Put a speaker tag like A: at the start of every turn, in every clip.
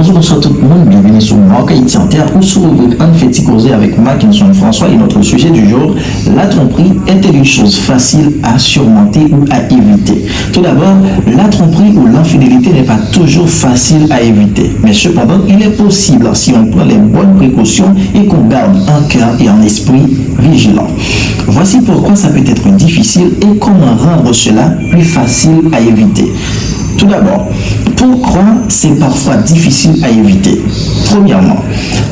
A: Bonjour, bonsoir tout le monde, bienvenue sur Marc Haïti en Terre ou sur le groupe Anne Causé avec Mackinson François et notre sujet du jour, la tromperie est-elle une chose facile à surmonter ou à éviter? Tout d'abord, la tromperie ou l'infidélité n'est pas toujours facile à éviter, mais cependant, il est possible si on prend les bonnes précautions et qu'on garde un cœur et un esprit vigilant. Voici pourquoi ça peut être difficile et comment rendre cela plus facile à éviter. Tout d'abord, pourquoi c'est parfois difficile à éviter? Premièrement,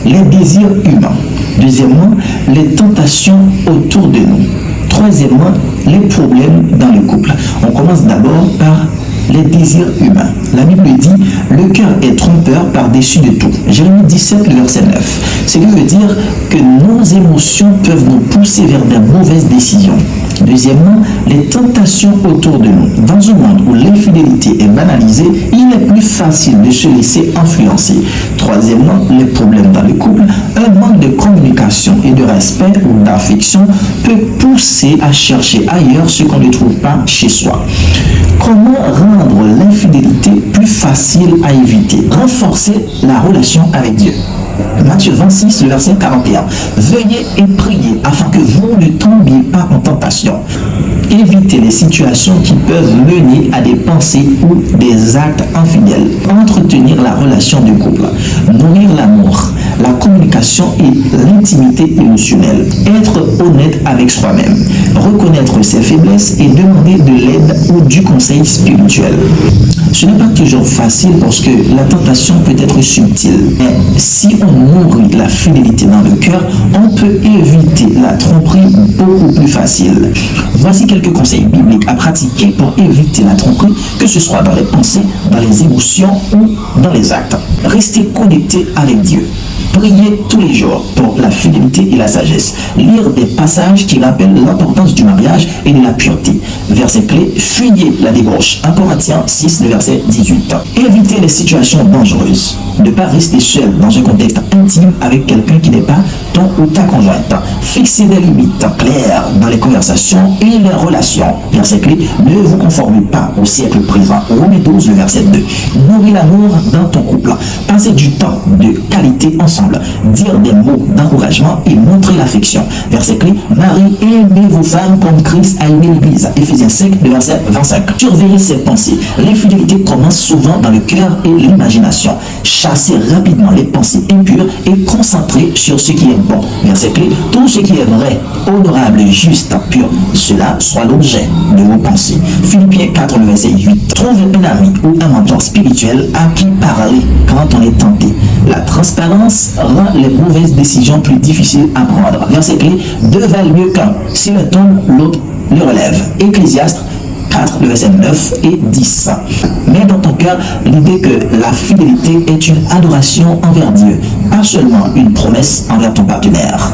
A: les désirs humains. Deuxièmement, les tentations autour de nous. Troisièmement, les problèmes dans le couple. On commence d'abord par les désirs humains. La Bible dit, le cœur est trompeur par-dessus de tout. Jérémie 17, le verset 9. Ce qui veut dire que nos émotions peuvent nous pousser vers de mauvaises décisions. Deuxièmement, les tentations autour de nous. Dans un monde où l'infidélité est banalisée, il est plus facile de se laisser influencer. Troisièmement, les problèmes dans le couple. Un manque de communication et de respect ou d'affection peut pousser à chercher ailleurs ce qu'on ne trouve pas chez soi. Comment rendre l'infidélité plus facile à éviter? Renforcer la relation avec Dieu. Matthieu 26, le verset 41. Veuillez et priez afin que vous ne tombiez pas en tentation. Évitez les situations qui peuvent mener à des pensées ou des actes infidèles. Entretenir la relation du couple. Nourrir l'amour, la communication et l'intimité émotionnelle. Être honnête avec soi-même. Reconnaître ses faiblesses et demander de l'aide ou du conseil spirituel. Ce n'est pas toujours facile parce que la tentation peut être subtile. Mais si on nourrit la fidélité dans le cœur, on peut éviter la tromperie beaucoup plus facile. Voici quelques conseils bibliques à pratiquer pour éviter la tromperie, que ce soit dans les pensées, dans les émotions ou dans les actes. Restez connecté avec Dieu. Priez tous les jours pour la fidélité et la sagesse. Lire des passages qui rappellent l'importance du mariage et de la pureté. Verset clé, fuyez la débauche. 1 Corinthiens 6, le verset 18. Évitez les situations dangereuses. Ne pas rester seul dans un contexte intime avec quelqu'un qui n'est pas ton ou ta conjointe. Fixez des limites claires dans les conversations et les relations. Verset clé, ne vous conformez pas au siècle présent. Romains 12, le verset 2. Nourris l'amour dans ton couple. Passez du temps de qualité ensemble. Dire des mots d'encouragement et montrer l'affection. Verset clé, Marie, aimez vos femmes comme Christ a aimé l'Église. Éphésiens 5, le verset 25. Surveillez ses pensées. L'infidélité commence souvent dans le cœur et l'imagination. Chassez rapidement les pensées impures et concentrez sur ce qui est bon. Verset clé, tout ce qui est vrai, honorable, juste, pur, cela soit l'objet de vos pensées. Philippiens 4, le verset 8. Trouvez un ami ou un mentor spirituel à qui parler quand on est tenté. La transparence rend les mauvaises décisions plus difficiles à prendre. Verset clé, deux valent mieux qu'un. Si l'un tombe, l'autre le relève. Ecclésiaste 4, le verset 9 et 10. Mets dans ton cœur l'idée que la fidélité est une adoration envers Dieu, pas seulement une promesse envers ton partenaire.